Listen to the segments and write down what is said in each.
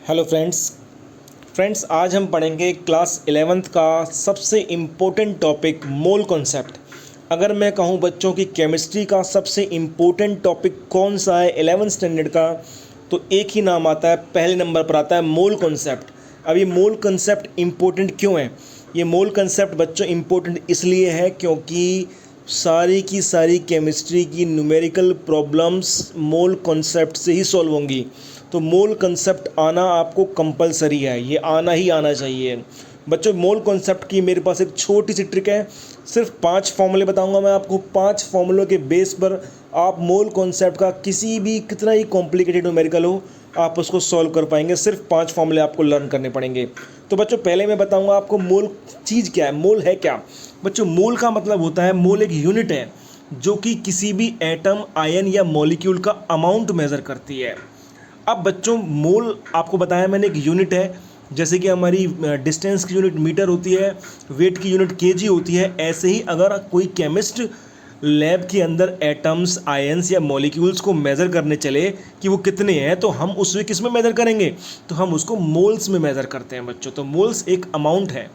Hello friends आज हम पढ़ेंगे क्लास 11th का सबसे इम्पोर्टेंट टॉपिक मोल कॉन्सेप्ट। अगर मैं कहूँ बच्चों की केमिस्ट्री का सबसे इम्पोर्टेंट टॉपिक कौन सा है 11th स्टैंडर्ड का, तो एक ही नाम आता है, पहले नंबर पर आता है मोल कॉन्सेप्ट। अब ये मोल कॉन्सेप्ट इम्पोर्टेंट क्यों है? ये मोल कॉन्सेप्ट बच्चों इम्पोर्टेंट इसलिए है क्योंकि सारी की सारी केमिस्ट्री की न्यूमेरिकल प्रॉब्लम्स मोल कॉन्सेप्ट से ही सॉल्व होंगी। तो मोल कॉन्सेप्ट आना आपको कंपलसरी है, ये आना ही आना चाहिए बच्चों। मोल कॉन्सेप्ट की मेरे पास एक छोटी सी ट्रिक है, सिर्फ 5 फॉर्मूले बताऊंगा मैं आपको। 5 फॉर्मूलों के बेस पर आप मोल कॉन्सेप्ट का किसी भी कितना ही कॉम्प्लिकेटेड न्यूमेरिकल हो आप उसको सॉल्व कर पाएंगे। सिर्फ 5 फॉर्मूले आपको लर्न करने पड़ेंगे। तो बच्चों पहले मैं बताऊंगा आपको मोल चीज़ क्या है, मोल है क्या। बच्चों मोल का मतलब होता है, मोल एक यूनिट है जो कि किसी भी एटम, आयन या मॉलिक्यूल का अमाउंट मेज़र करती है। अब बच्चों मोल आपको बताया मैंने, एक यूनिट है। जैसे कि हमारी डिस्टेंस की यूनिट मीटर होती है, वेट की यूनिट केजी होती है, ऐसे ही अगर कोई केमिस्ट लैब के अंदर एटम्स, आयंस या मॉलिक्यूल्स को मेज़र करने चले कि वो कितने हैं, तो हम उसमें किस में मेज़र करेंगे? तो हम उसको मोल्स में मेज़र करते हैं बच्चों। तो मोल्स एक अमाउंट है।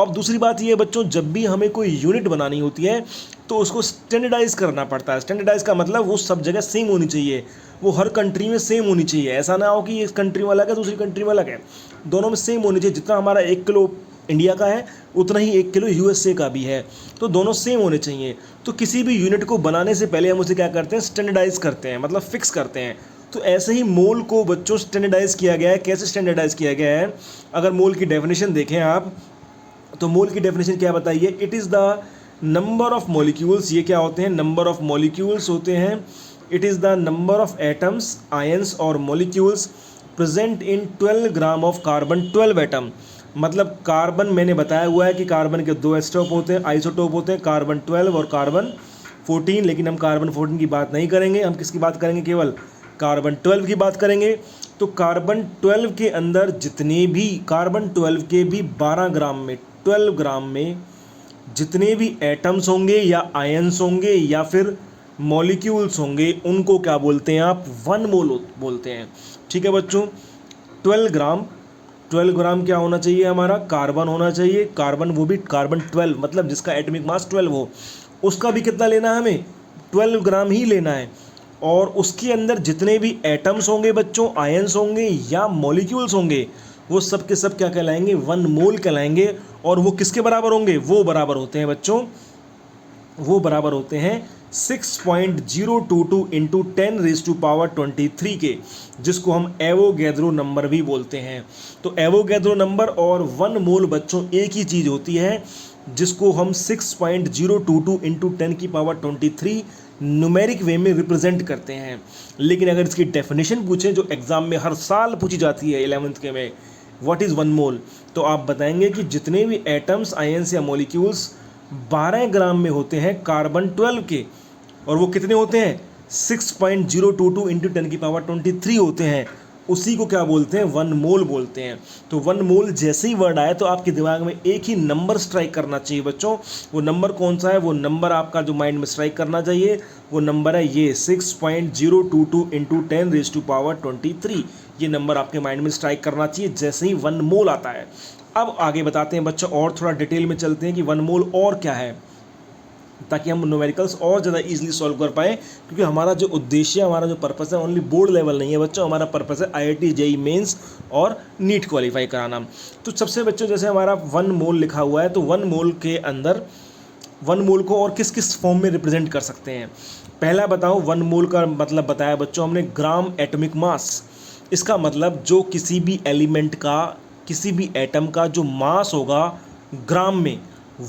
अब दूसरी बात ये है बच्चों, जब भी हमें कोई यूनिट बनानी होती है तो उसको स्टैंडर्डाइज करना पड़ता है। स्टैंडर्डाइज का मतलब वो सब जगह सेम होनी चाहिए, वो हर कंट्री में सेम होनी चाहिए। ऐसा ना हो कि एक कंट्री में अलग है, दूसरी कंट्री में अलग है, दोनों में सेम होनी चाहिए। जितना हमारा 1 किलो इंडिया का है उतना ही 1 किलो यूएसए का भी है, तो दोनों सेम होने चाहिए। तो किसी भी यूनिट को बनाने से पहले हम उसे क्या करते हैं? स्टैंडर्डाइज करते हैं, मतलब फिक्स करते हैं। तो ऐसे ही मोल को बच्चों स्टैंडर्डाइज किया गया है। कैसे स्टैंडर्डाइज किया गया है? अगर मोल की डेफिनेशन देखें आप, तो मोल की डेफिनेशन क्या बताइए? It is the number of molecules. ये क्या होते हैं? नंबर ऑफ मॉलिक्यूल्स होते हैं। It is the number of atoms, ions और molecules present in 12 gram of carbon 12 atom. मतलब कार्बन मैंने बताया हुआ है कि कार्बन के 2 एस्टोप होते हैं, आइसोटोप होते हैं, कार्बन 12 और कार्बन 14। लेकिन हम कार्बन 14 की बात नहीं करेंगे, हम किसकी बात करेंगे? केवल कार्बन 12 की बात करेंगे। तो कार्बन 12 के अंदर जितने भी कार्बन 12 के भी 12 ग्राम में, 12 ग्राम में जितने भी एटम्स होंगे या आयंस होंगे या फिर मॉलिक्यूल्स होंगे, उनको क्या बोलते हैं आप? 1 मोल बोलते हैं। ठीक है बच्चों, 12 ग्राम, 12 ग्राम क्या होना चाहिए? हमारा कार्बन होना चाहिए। कार्बन, वो भी कार्बन 12, मतलब जिसका एटॉमिक मास 12 हो, उसका भी कितना लेना है हमें? 12 ग्राम ही लेना है। और उसके अंदर जितने भी एटम्स होंगे बच्चों, आयंस होंगे या मॉलिक्यूल्स होंगे, वो सब के सब क्या कहलाएंगे? 1 मोल कहलाएंगे। और वो किसके बराबर होंगे? वो बराबर होते हैं बच्चों, वो बराबर होते हैं 6.022 इंटू 10⁻23 के, जिसको हम एवोगैद्रो नंबर भी बोलते हैं। तो एवोगैद्रो नंबर और 1 मोल बच्चों एक ही चीज़ होती है, जिसको हम 6.022 इंटू 10⁻23 न्यूमेरिक वे में रिप्रेजेंट करते हैं। लेकिन अगर इसकी डेफिनेशन पूछें, जो एग्ज़ाम में हर साल पूछी जाती है 11th के में, व्हाट इज़ 1 मोल, तो आप बताएंगे कि जितने भी एटम्स, आयंस या मॉलिक्यूल्स 12 ग्राम में होते हैं कार्बन 12 के, और वो कितने होते हैं? 6.022 इंटू 10⁻23 होते हैं, उसी को क्या बोलते हैं? 1 मोल बोलते हैं। तो 1 मोल जैसे ही वर्ड आए तो आपके दिमाग में एक ही नंबर स्ट्राइक करना चाहिए बच्चों। वो नंबर कौन सा है? वो नंबर आपका जो माइंड में स्ट्राइक करना चाहिए, वो नंबर है ये 6.022 इंटू 10⁻23। ये नंबर आपके माइंड में स्ट्राइक करना चाहिए जैसे ही 1 मोल आता है। अब आगे बताते हैं बच्चों, और थोड़ा डिटेल में चलते हैं कि 1 मोल और क्या है, ताकि हम न्यूमेरिकल्स और ज़्यादा इजीली सॉल्व कर पाएँ। क्योंकि हमारा जो उद्देश्य, हमारा जो पर्पस है, ओनली बोर्ड लेवल नहीं है बच्चों, हमारा पर्पस है IIT JEE मेंस और नीट क्वालिफाई कराना। तो सबसे बच्चों, जैसे हमारा 1 मोल लिखा हुआ है, तो 1 मोल के अंदर 1 मोल को और किस किस फॉर्म में रिप्रेजेंट कर सकते हैं? पहला बताओ, 1 मोल का मतलब बताया बच्चों हमने, ग्राम एटॉमिक मास। इसका मतलब जो किसी भी एलिमेंट का, किसी भी एटम का जो मास होगा ग्राम में,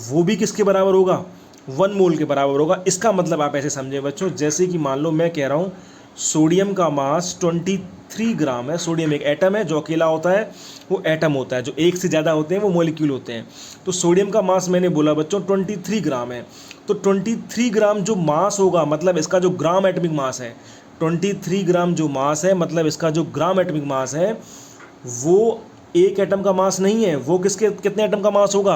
वो भी किसके बराबर होगा? 1 मोल के बराबर होगा। इसका मतलब आप ऐसे समझें बच्चों, जैसे कि मान लो मैं कह रहा हूँ सोडियम का मास 23 ग्राम है। सोडियम एक एटम है, जो अकेला होता है वो एटम होता है, जो एक से ज़्यादा होते हैं वो मॉलिक्यूल होते हैं। तो सोडियम का मास मैंने बोला बच्चों 23 ग्राम है। तो 23 ग्राम जो मास होगा, मतलब इसका जो ग्राम एटॉमिक मास है, 23 ग्राम जो मास है, मतलब इसका जो ग्राम एटॉमिक मास है, वो एक एटम का मास नहीं है। वो किसके, कितने एटम का मास होगा?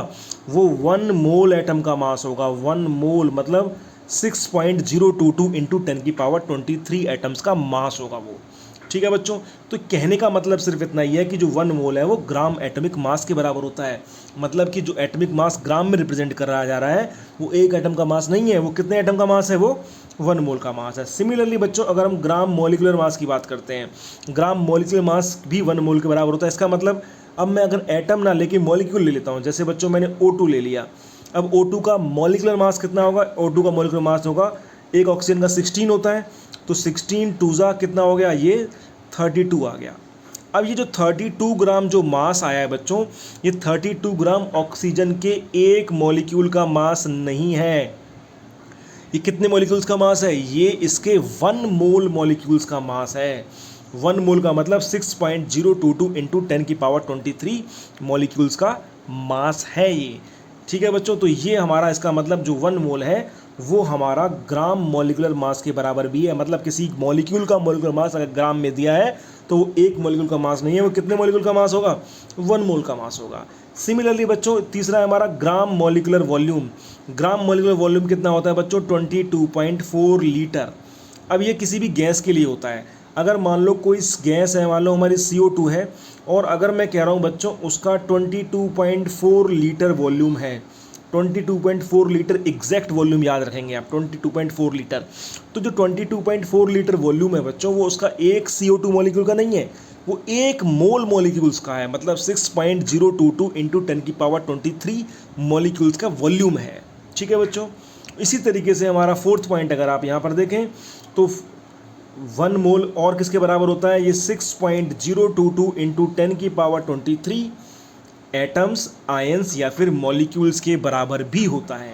वो 1 मोल एटम का मास होगा। 1 मोल मतलब 6.022 इंटू 10⁻23 एटम्स का मास होगा वो। ठीक है बच्चों। तो कहने का मतलब सिर्फ इतना ही है कि जो 1 मोल है वो ग्राम एटॉमिक मास के बराबर होता है। मतलब कि जो एटॉमिक मास ग्राम में रिप्रेजेंट कराया जा रहा है वो एक एटम का मास नहीं है, वो कितने एटम का मास है, वो 1 मोल का मास है। सिमिलरली बच्चों अगर हम ग्राम मॉलिक्यूलर मास की बात करते हैं, ग्राम मॉलिक्यूलर मास भी 1 मोल के बराबर होता है। इसका मतलब अब मैं अगर एटम ना लेके मॉलिक्यूल ले लेता हूँ, जैसे बच्चों मैंने O2 ले लिया, अब O2 का मॉलिक्यूलर मास कितना होगा, O2 का मॉलिक्यूलर मास होगा, एक ऑक्सीजन का 16 होता है, तो 16 टूजा कितना हो गया, ये 32 आ गया। अब ये जो 32 ग्राम जो मास आया है बच्चों, ये 32 ग्राम ऑक्सीजन के एक मॉलिक्यूल का मास नहीं है। ये कितने मॉलिक्यूल्स का मास है, ये इसके 1 मोल मॉलिक्यूल्स का मास है। 1 मोल का मतलब 6.022 इंटू 10⁻23 मॉलिक्यूल्स का मास है ये। ठीक है बच्चों, तो ये हमारा इसका मतलब जो 1 मोल है वो हमारा ग्राम मॉलिक्यूलर मास के बराबर भी है। मतलब किसी मॉलिक्यूल का मॉलिक्यूलर मास अगर ग्राम में दिया है तो वो एक मॉलिक्यूल का मास नहीं है, वो कितने मॉलिक्यूल का मास होगा, 1 मोल का मास होगा। सिमिलरली बच्चों तीसरा है हमारा gram molecular volume. Gram molecular volume कितना होता है बच्चों, 22.4 लीटर। अब ये किसी भी गैस के लिए होता है। अगर मान लो कोई गैस है, मान लो हमारी CO2 है, और अगर मैं कह रहा हूँ बच्चों उसका 22.4 लीटर वॉल्यूम है, 22.4 लीटर एग्जैक्ट वॉल्यूम याद रखेंगे आप, 22.4 लीटर। तो जो 22.4 लीटर वॉल्यूम है बच्चों वो उसका एक CO2 मॉलिक्यूल का नहीं है, वो एक मोल मॉलिक्यूल्स का है। मतलब 6.022 इंटू 10⁻23 मॉलिक्यूल्स का वॉल्यूम है। ठीक है बच्चों, इसी तरीके से हमारा फोर्थ पॉइंट अगर आप यहाँ पर देखें तो 1 मोल और किसके बराबर होता है, ये 6.022 इंटू 10⁻23 एटम्स, आयंस या फिर मॉलिक्यूल्स के बराबर भी होता है।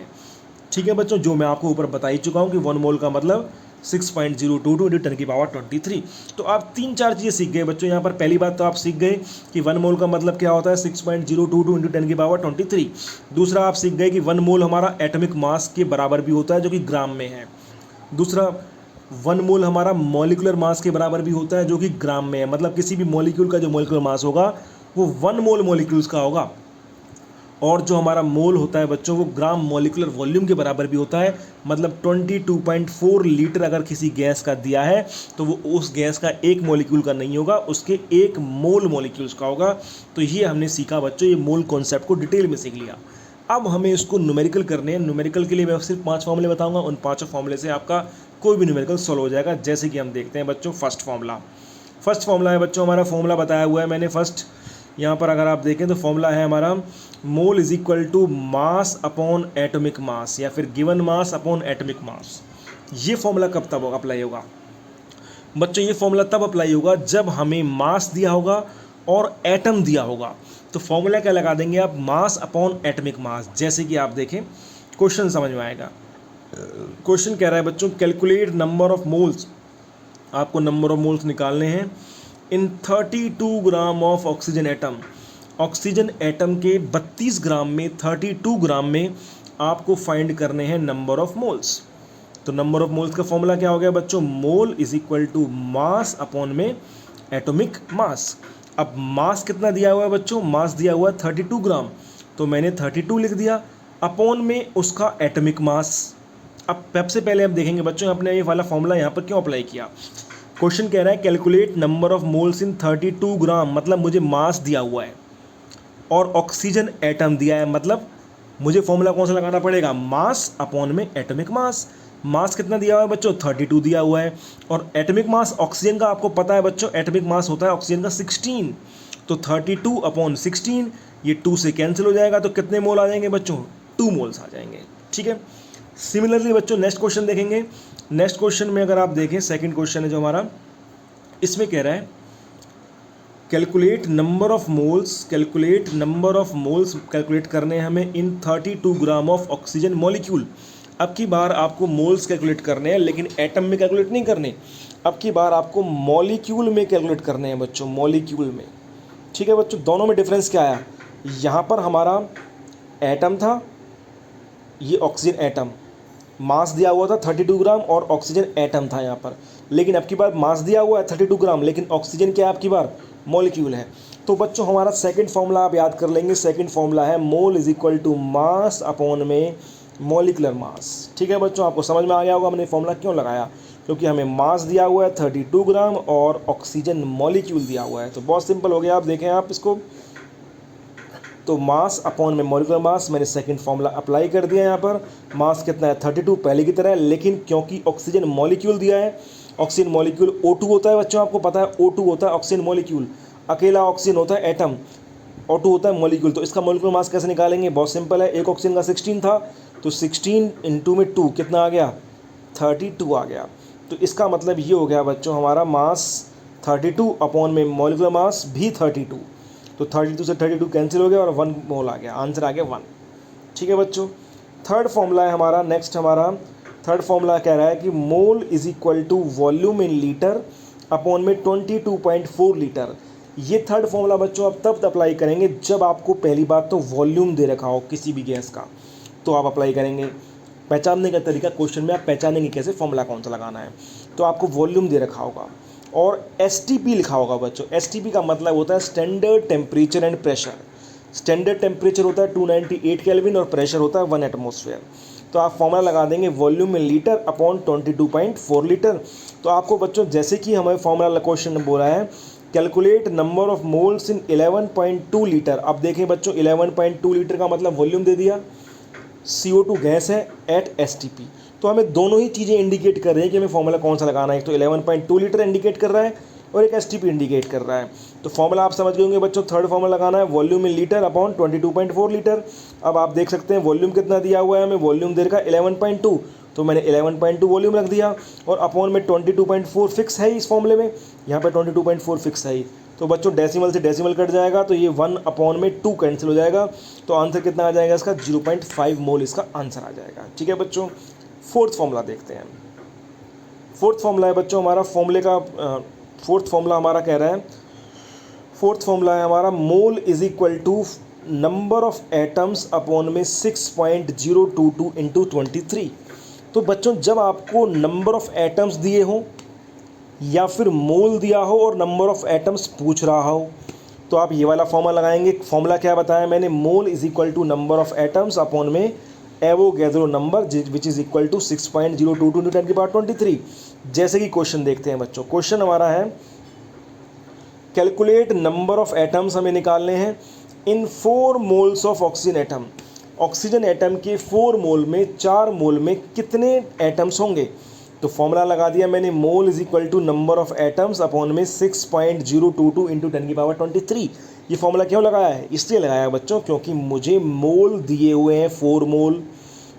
ठीक है बच्चों, जो मैं आपको ऊपर बता ही चुका हूँ कि 1 मोल का मतलब 6.022 इंटू 10⁻23। तो आप 3-4 चीज़ें सीख गए बच्चों यहाँ पर। पहली बात तो आप सीख गए कि 1 मोल का मतलब क्या होता है, 6.022 इंटू 10⁻23। दूसरा आप सीख गए कि 1 मोल हमारा एटॉमिक मास के बराबर भी होता है जो कि ग्राम में है। दूसरा 1 मोल हमारा मॉलिक्यूलर मास के बराबर भी होता है जो कि ग्राम में है। मतलब किसी भी मॉलिक्यूल का जो मॉलिक्यूलर मास होगा वो 1 मोल मॉलिक्यूल्स का होगा। और जो हमारा मोल होता है बच्चों वो ग्राम मॉलिक्यूलर वॉल्यूम के बराबर भी होता है। मतलब 22.4 लीटर अगर किसी गैस का दिया है तो वो उस गैस का एक मॉलिक्यूल का नहीं होगा, उसके एक मोल मॉलिक्यूल्स का होगा। तो ये हमने सीखा बच्चों, ये मोल कॉन्सेप्ट को डिटेल में सीख लिया। अब हमें इसको न्यूमेरिकल करने हैं। न्यूमेरिकल के लिए मैं सिर्फ 5 फॉर्मूले बताऊंगा, उन 5 फॉर्मूले से आपका कोई भी न्यूमेरिकल सॉल्व हो जाएगा। जैसे कि हम देखते हैं बच्चों फर्स्ट फॉर्मूला है बच्चों, हमारा फॉर्मूला बताया हुआ है मैंने। फर्स्ट यहाँ पर अगर आप देखें तो फॉर्मूला है हमारा mole is equal to mass upon atomic mass, या फिर given mass upon atomic mass. ये फॉर्मूला कब तब अप्लाई होगा बच्चों, ये फॉर्मूला तब अप्लाई होगा जब हमें मास दिया होगा और एटम दिया होगा। तो फॉर्मूला क्या लगा देंगे आप, मास अपॉन एटॉमिक मास। जैसे कि आप देखें क्वेश्चन समझ में आएगा। क्वेश्चन कह रहा है बच्चों कैलकुलेट नंबर ऑफ मोल्स, आपको नंबर ऑफ मोल्स निकालने हैं इन 32 gram of oxygen atom. Oxygen atom के 32 ग्राम में, 32 ग्राम में आपको फाइंड करने हैं नंबर ऑफ मोल्स। तो नंबर ऑफ मोल्स का फॉर्मूला क्या हो गया बच्चों, mole is equal to mass upon में एटॉमिक मास। अब मास कितना दिया हुआ है बच्चों, मास दिया हुआ है 32 ग्राम, तो मैंने 32 लिख दिया, अपॉन में उसका एटॉमिक मास। अब सबसे पहले हम देखेंगे बच्चों आपने ये वाला फॉर्मूला यहाँ पर क्यों अप्लाई किया। क्वेश्चन कह रहा है कैलकुलेट नंबर ऑफ मोल्स इन 32 ग्राम, मतलब मुझे मास दिया हुआ है और ऑक्सीजन एटम दिया है, मतलब मुझे फॉर्मूला कौन सा लगाना पड़ेगा, मास अपॉन में एटॉमिक मास। मास कितना दिया हुआ है बच्चों, 32 दिया हुआ है, और एटॉमिक मास ऑक्सीजन का आपको पता है बच्चों, एटॉमिक मास होता है ऑक्सीजन का 16, तो 32 अपॉन 16, ये 2 से कैंसिल हो जाएगा, तो कितने मोल आ जाएंगे बच्चों, 2 मोल्स आ जाएंगे। ठीक है, सिमिलरली बच्चों नेक्स्ट क्वेश्चन देखेंगे। नेक्स्ट क्वेश्चन में अगर आप देखें, सेकंड क्वेश्चन है जो हमारा, इसमें कह रहा है calculate number of moles, calculate करने हैं हमें इन 32 ग्राम ऑफ ऑक्सीजन मॉलिक्यूल। अब की बार आपको मोल्स कैलकुलेट करने हैं, लेकिन एटम में कैलकुलेट नहीं करने, अब की बार आपको मॉलिक्यूल में कैलकुलेट करने हैं बच्चों, मॉलिक्यूल में। ठीक है बच्चों, दोनों में डिफरेंस क्या आया, यहाँ पर हमारा एटम था, ये ऑक्सीजन एटम, मास दिया हुआ था 32 ग्राम और ऑक्सीजन एटम था यहाँ पर, लेकिन अब की बार मास दिया हुआ है 32 ग्राम, लेकिन ऑक्सीजन क्या है अब की बार, मॉलिक्यूल है। तो बच्चों हमारा सेकंड फॉर्मूला आप याद कर लेंगे, सेकंड फॉर्मूला है mole is equal to mass upon में मॉलिक्यूलर मास। ठीक है बच्चों, आपको समझ में आ गया होगा मैंने फॉर्मूला क्यों लगाया। क्योंकि हमें मास दिया हुआ है 32 ग्राम और ऑक्सीजन मॉलिक्यूल दिया हुआ है। तो बहुत सिंपल हो गया, आप देखें आप इसको, तो मास अपॉन में मॉलिक्यूलर मास, मैंने सेकंड फॉर्मूला अप्लाई कर दिया यहाँ पर। मास कितना है 32 पहले की तरह है, लेकिन क्योंकि ऑक्सीजन मॉलिक्यूल दिया है, ऑक्सीजन मॉलिक्यूल O2 होता है बच्चों, आपको पता है O2 होता है ऑक्सीजन मॉलिक्यूल, अकेला ऑक्सीजन होता है एटम, O2 होता है मॉलिक्यूल। तो इसका मॉलिक्यूलर मास कैसे निकालेंगे, बहुत सिंपल है, एक ऑक्सीजन का 16 था तो 16 इंटू में 2 कितना आ गया 32 आ गया। तो इसका मतलब ये हो गया बच्चों, हमारा मास 32 अपॉन में मॉलिक्यूलर मास भी 32, तो 32 से 32 कैंसिल हो गया और 1 मोल आ गया, आंसर आ गया 1। ठीक है बच्चों, थर्ड फॉर्मूला है हमारा, नेक्स्ट हमारा थर्ड फॉर्मूला कह रहा है कि mole is equal to volume in litre upon में 22.4 लीटर। ये थर्ड फॉर्मूला बच्चों आप तब अप्लाई करेंगे जब आपको पहली बात तो वॉल्यूम दे रखा हो किसी भी गैस का, तो आप अप्लाई करेंगे। पहचानने का तरीका, क्वेश्चन में आप पहचानेंगे कैसे फॉर्मूला कौन सा लगाना है, तो आपको वॉल्यूम दे रखा होगा और STP लिखा होगा बच्चों। STP का मतलब होता है standard temperature and pressure. Standard temperature होता है 298 केल्विन और प्रेशर होता है 1 एटमॉस्फेयर। तो आप फॉर्मूला लगा देंगे volume in litre upon 22.4 litre. तो आपको बच्चों जैसे कि हमें फॉर्मूला क्वेश्चन बोला है calculate number of moles in 11.2 litre. अब देखें बच्चों 11.2 लीटर का मतलब वॉल्यूम दे दिया, CO2 गैस है एट STP। तो हमें दोनों ही चीज़ें इंडिकेट कर रही हैं कि हमें फॉर्मूला कौन सा लगाना है, एक तो 11.2 लीटर इंडिकेट कर रहा है और एक STP इंडिकेट कर रहा है। तो फॉर्मूला आप समझ गए होंगे बच्चों, थर्ड फॉर्मूला लगाना है volume in litre upon 22.4 litre. अब आप देख सकते हैं वॉल्यूम कितना दिया हुआ है, हमें वॉल्यूम दे रखा है 11.2, तो मैंने 11.2 वॉल्यूम रख दिया और अपॉन में 22.4 फिक्स है इस फॉर्मूले में, यहाँ पर 22.4 फिक्स है। तो बच्चों डेसिमल से डेसिमल कट जाएगा तो ये 1 अपॉन में 2 कैंसिल हो जाएगा, तो आंसर कितना आ जाएगा इसका 0.5 मोल इसका आंसर आ जाएगा। ठीक है बच्चों, फोर्थ फॉर्मूला देखते हैं। फोर्थ फॉर्मूला है बच्चों हमारा, फॉर्मूले का फोर्थ फॉर्मूला हमारा कह रहा है, फोर्थ फॉर्मूला है हमारा mole is equal to number of atoms upon में 6.022 इंटू 23। तो बच्चों जब आपको नंबर ऑफ एटम्स दिए हों या फिर मोल दिया हो और नंबर ऑफ एटम्स पूछ रहा हो, तो आप ये वाला फॉर्मूला लगाएंगे। फॉर्मूला क्या बताया मैंने, mole is equal to number of atoms upon में Avogadro number which is equal to 6.022 into 10 की पावर 23। जैसे कि क्वेश्चन देखते हैं बच्चों, क्वेश्चन हमारा है कैलकुलेट नंबर ऑफ एटम्स हमें निकालने हैं इन 4 moles of oxygen atom. Oxygen atom के 4 मोल में 4 मोल में कितने एटम्स होंगे। तो फॉर्मूला लगा दिया मैंने, mole is equal to number of atoms upon में 6.022 इंटू 10 की पावर 23। ये फॉर्मूला क्यों लगाया है, इसलिए लगाया बच्चों क्योंकि मुझे मोल दिए हुए हैं 4 मोल,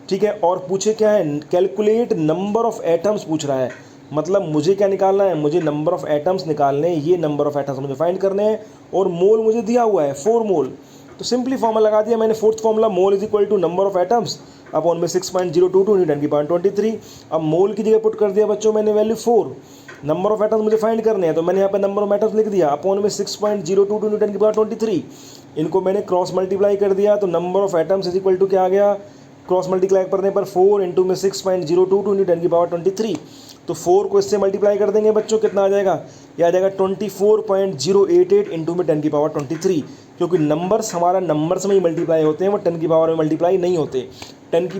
ठीक है, और पूछे क्या है कैलकुलेट नंबर ऑफ एटम्स पूछ रहा है, मतलब मुझे क्या निकालना है, मुझे नंबर ऑफ एटम्स निकालने हैं, ये नंबर ऑफ एटम्स मुझे फाइंड करने हैं और मोल मुझे दिया हुआ है 4 मोल। तो सिंपली फॉर्मूला लगा दिया मैंने, fourth formula mole is equal to number of atoms upon में 6.022 इंटू 10 की पावर 23। अब मोल की जगह पुट कर दिया बच्चों मैंने वैल्यू 4, नंबर ऑफ एटम्स मुझे फाइंड करने हैं तो मैंने यहाँ पे नंबर ऑफ एटम्स लिख दिया अपॉन में 6.022 इंटू 10 की पावर 23। इनको मैंने क्रॉस मल्टीप्लाई कर दिया तो number of atoms is equal to क्या आ गया, क्रॉस मल्टीप्लाई करने पर 4 इंटू में 6.022 इंटू 10 की पावर 23। तो 4 को इससे मल्टीप्लाई कर देंगे बच्चों, कितना आ जाएगा, यह आ जाएगा 24.088 इंटू में 10 की पावर 23। क्योंकि नंबर्स हमारा नंबर से ही मल्टीप्लाई होते हैं, वो 10 की पावर में मल्टीप्लाई नहीं होते। 10 की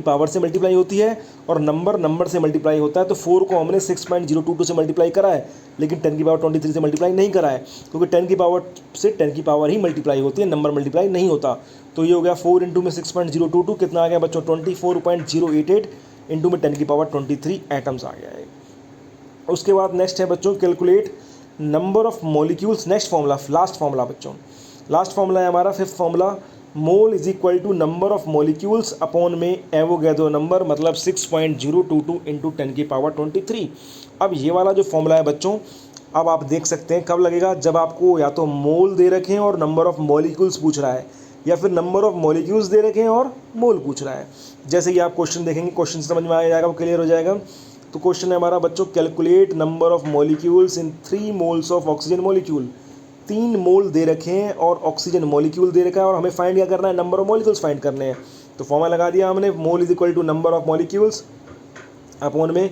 पावर से मल्टीप्लाई होती है और नंबर से मल्टीप्लाई होता है। तो 4 को हमने 6.022 से मल्टीप्लाई करा है, लेकिन 10 की पावर 23 से मल्टीप्लाई नहीं करा है, क्योंकि 10 की पावर से 10 की पावर ही मल्टीप्लाई होती है, नंबर मल्टीप्लाई नहीं होता। तो ये हो गया 4 इंटू में 6.022, कितना आ गया बच्चों 24.088 इंटू में 10 की पावर 23 एटम्स आ गया है। उसके बाद नेक्स्ट है बच्चों calculate number of molecules. Next formula, last formula बच्चों, लास्ट फॉर्मूला है हमारा fifth formula, mole is equal to number of molecules upon में एवोगैड्रो नंबर, मतलब 6.022 इंटू 10 की पावर 23। अब ये वाला जो फॉर्मूला है बच्चों, अब आप देख सकते हैं कब लगेगा, जब आपको या तो मोल दे रखे हैं और नंबर ऑफ मॉलिक्यूल्स पूछ रहा है, या फिर नंबर ऑफ मॉलिक्यूल्स दे रखे हैं और मोल पूछ रहा है। जैसे कि आप क्वेश्चन देखेंगे, क्वेश्चन समझ में आ जाएगा, वो क्लियर हो जाएगा। तो क्वेश्चन है हमारा बच्चों calculate number of molecules in 3 moles of oxygen molecule. 3 मोल दे रखे हैं और ऑक्सीजन मॉलिक्यूल दे रखा है और हमें फाइंड क्या करना है, नंबर ऑफ मॉलिक्यूल्स फाइंड करने हैं। तो फॉर्मूला लगा दिया हमने, mole is equal to number of molecules upon में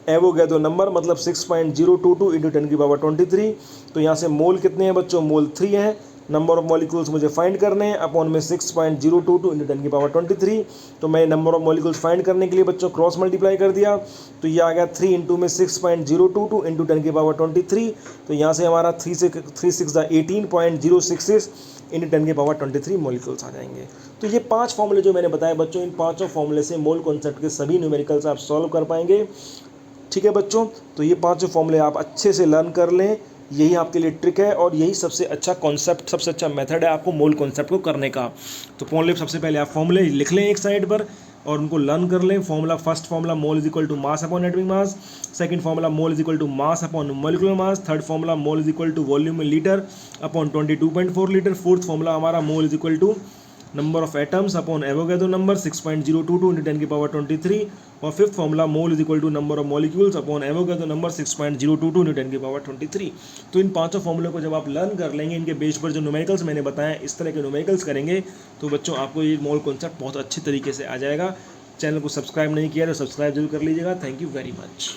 एवोगैड्रो नंबर, मतलब 6.022 इंटू 10 की पावर 23। तो यहाँ से मोल कितने हैं बच्चों, मोल 3 हैं, नंबर ऑफ मॉलिक्यूल्स मुझे फाइंड करने हैं, अपॉन में 6.022 इंटू 10 की पावर 23। तो मैं नंबर ऑफ मॉलिक्यूल्स फाइंड करने के लिए बच्चों क्रॉस मल्टीप्लाई कर दिया, तो ये आ गया 3 इंटू में 6.022 इंटू 10 की पावर 23। तो यहाँ से हमारा 3 6 18.066 इंटू 10 की पावर 23 मॉलिक्यूल्स आ जाएंगे। तो ये 5 फॉर्मूले जो मैंने बताए बच्चों, इन 5 फॉर्मूले से मोल कॉन्सेप्ट के सभी न्यूमेरिकल्स आप सॉल्व कर पाएंगे। ठीक है बच्चों, तो ये 5 फॉर्मूले आप अच्छे से लर्न कर लें, यही आपके लिए ट्रिक है और यही सबसे अच्छा कॉन्सेप्ट, सबसे अच्छा मेथड है आपको मोल कॉन्सेप्ट को करने का। तो फॉर्मूले सबसे पहले आप फॉर्मूले लिख लें एक साइड पर और उनको लर्न कर लें। Formula, first formula mole is equal to mass upon atomic mass, second formula mole is equal to mass upon molecular mass, third formula mole is equal to volume in litre upon 22.4 litre, fourth formula हमारा mole is equal to number of atoms upon Avogadro number 6.022 into 10 की power 23, और fifth formula mole is equal to number of molecules upon Avogadro number 6.022 into 10 की power 23। तो इन 5 फॉर्मूले को जब आप learn कर लेंगे, इनके बेस पर जो न्यूमेरिकल्स मैंने बताया, इस तरह के न्यूमेरिकल्स करेंगे, तो बच्चों आपको ये मोल कॉन्सेप्ट बहुत अच्छी तरीके से आ जाएगा। चैनल को सब्सक्राइब नहीं किया तो सब्सक्राइब जरूर कर लीजिएगा। Thank you very much.